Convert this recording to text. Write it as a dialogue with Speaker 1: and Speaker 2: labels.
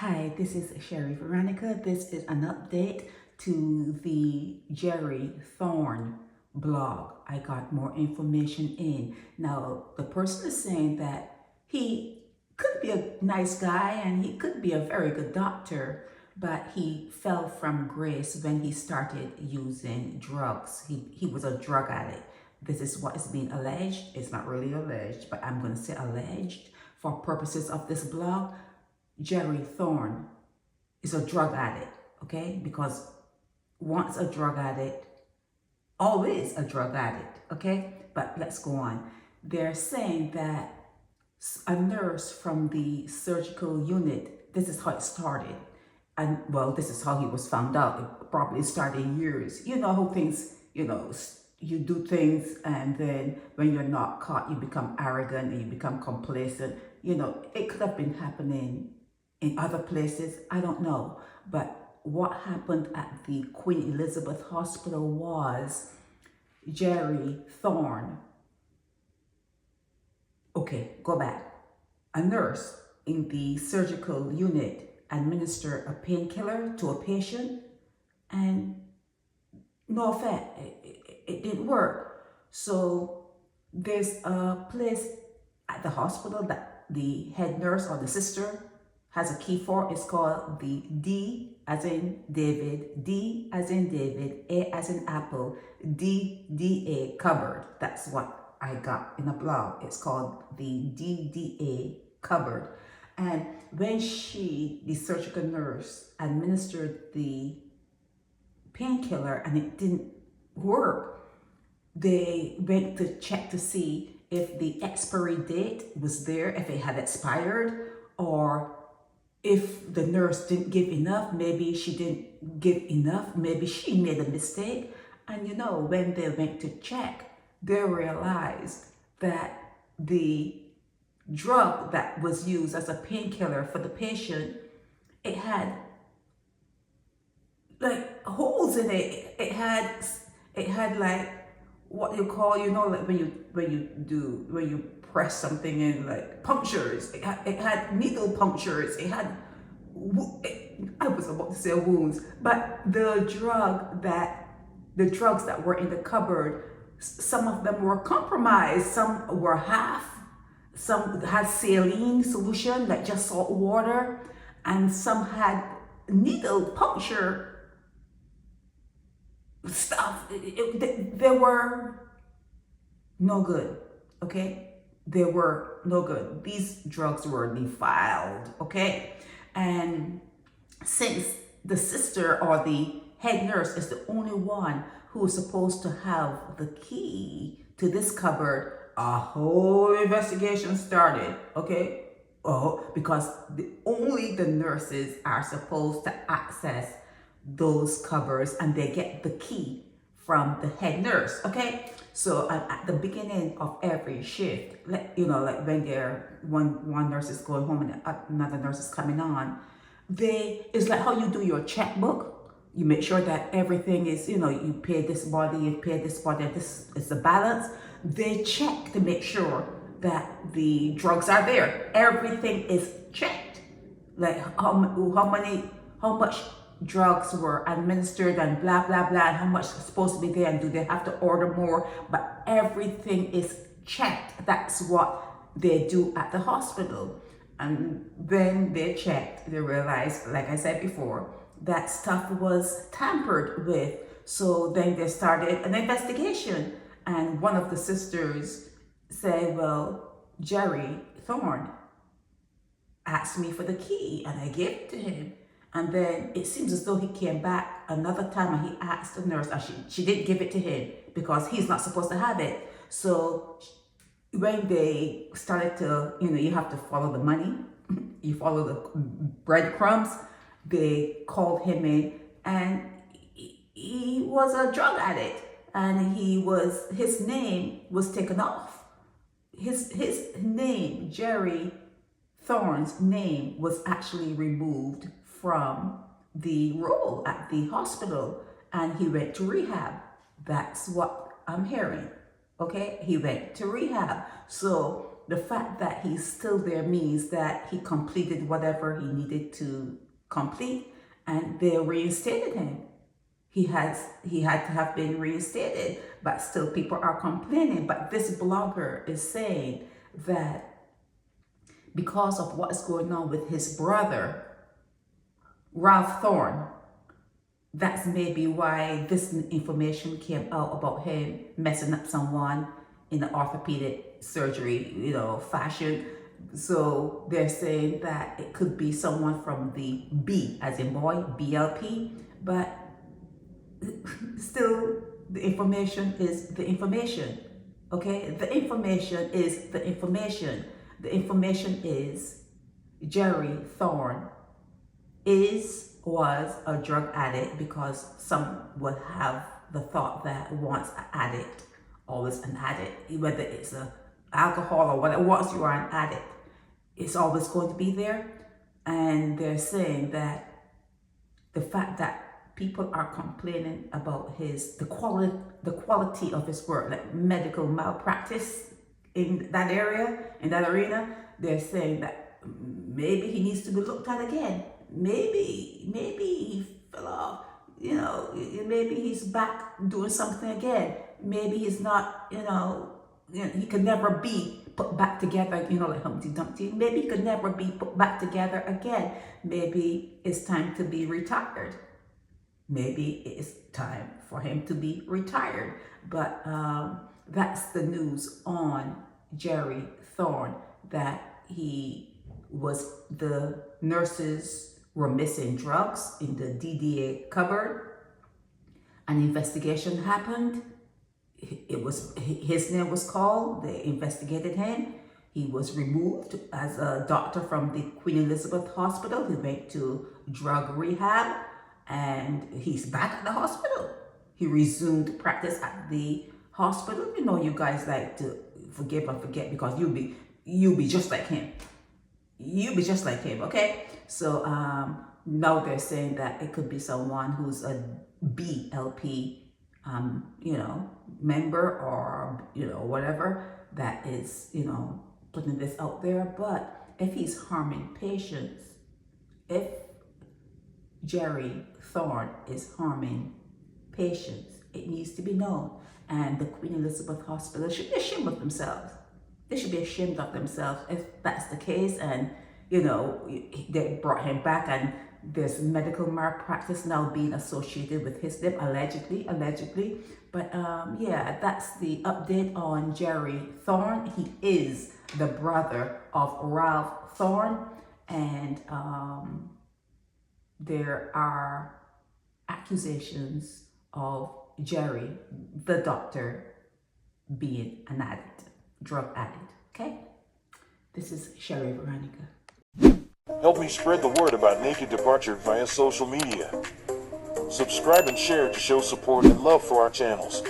Speaker 1: Hi, this is Sherry Veronica. This is an update to the Jerry Thorne blog. I got more information in. Now, the person is saying that he could be a nice guy and he could be a very good doctor, but he fell from grace when he started using drugs. He was a drug addict. This is what is being alleged. It's not really alleged, but I'm going to say alleged for purposes of this blog. Jerry Thorne is a drug addict, okay? Because once a drug addict, always a drug addict, okay? But let's go on. They're saying that a nurse from the surgical unit, this is how it started. And well, this is how he was found out. It probably started years. You know how things, you do things and then when you're not caught, you become arrogant and you become complacent. It could have been happening in other places, I don't know. But what happened at the Queen Elizabeth Hospital was Jerry Thorne. Okay, go back. A nurse in the surgical unit administered a painkiller to a patient and no effect. It didn't work. So there's a place at the hospital that the head nurse or the sister has a key for. It's called the D as in David, D as in David, A as in Apple, DDA cupboard. That's what I got in a blog. It's called the DDA cupboard. And when the surgical nurse, administered the painkiller and it didn't work, they went to check to see if the expiry date was there, if it had expired, or if the nurse didn't give enough. Maybe she didn't give enough, maybe she made a mistake. And when they went to check, they realized that the drug that was used as a painkiller for the patient, it had like holes in it. It had like what you call, like when you press something in, like punctures. It had needle punctures. It had, I was about to say wounds, but the drugs that were in the cupboard, some of them were compromised. Some were half. Some had saline solution, like just salt water, and some had needle puncture stuff. They were no good, okay? They were no good. These drugs were defiled, okay? And since the sister or the head nurse is the only one who is supposed to have the key to this cupboard, a whole investigation started, okay? Because only the nurses are supposed to access those cupboards and they get the key from the head nurse, okay? So at the beginning of every shift, like when one nurse is going home and another nurse is coming on, it's like how you do your checkbook. You make sure that everything is, you pay this body, you pay this body, this is the balance. They check to make sure that the drugs are there. Everything is checked. Like how much drugs were administered and blah, blah, blah, and how much is supposed to be there and do they have to order more, but everything is checked. That's what they do at the hospital. And when they checked, they realized, like I said before, that stuff was tampered with. So then they started an investigation. And one of the sisters said, well, Jerry Thorne asked me for the key and I gave it to him. And then it seems as though he came back another time and he asked the nurse, and she didn't give it to him because he's not supposed to have it. So when they started to, you have to follow the money, you follow the breadcrumbs, they called him in and he was a drug addict and his name was taken off. His name, Jerry Thorne's name, was actually removed from the roll at the hospital and he went to rehab. That's what I'm hearing, okay? He went to rehab. So the fact that he's still there means that he completed whatever he needed to complete, and they reinstated him. He had to have been reinstated, but still people are complaining. But this blogger is saying that because of what's going on with his brother, Ralph Thorne, that's maybe why this information came out about him messing up someone in the orthopedic surgery, fashion. So they're saying that it could be someone from the B, as in boy, BLP, but still the information is the information, okay? The information is the information. The information is Jerry Thorne was a drug addict, because some would have the thought that once an addict, always an addict, whether it's alcohol or whatever. Once you are an addict, it's always going to be there. And they're saying that the fact that people are complaining about the quality of his work, like medical malpractice in that area, in that arena, they're saying that maybe he needs to be looked at again. Maybe he fell off, maybe he's back doing something again. Maybe he's not, he could never be put back together, like Humpty Dumpty. Maybe he could never be put back together again. Maybe it's time to be retired. Maybe it's time for him to be retired. But that's the news on Jerry Thorne, that the nurses were missing drugs in the DDA cupboard. An investigation happened. His name was called. They investigated him. He was removed as a doctor from the Queen Elizabeth Hospital. He went to drug rehab, and he's back at the hospital. He resumed practice at the hospital. You guys like to forgive and forget, because you'll be just like him. You'll be just like him, okay? So now they're saying that it could be someone who's a BLP, member, or, whatever, that is, putting this out there. But if he's harming patients, if Jerry Thorne is harming patients, it needs to be known. And the Queen Elizabeth Hospital should be ashamed of themselves. They should be ashamed of themselves if that's the case. And, they brought him back, and there's medical malpractice now being associated with his name, allegedly. But yeah, that's the update on Jerry Thorne. He is the brother of Ralph Thorne, and there are accusations of Jerry, the doctor, being an addict, drug addict, okay? This is Sherry Veronica.
Speaker 2: Help me spread the word about Naked Departure via social media. Subscribe and share to show support and love for our channels.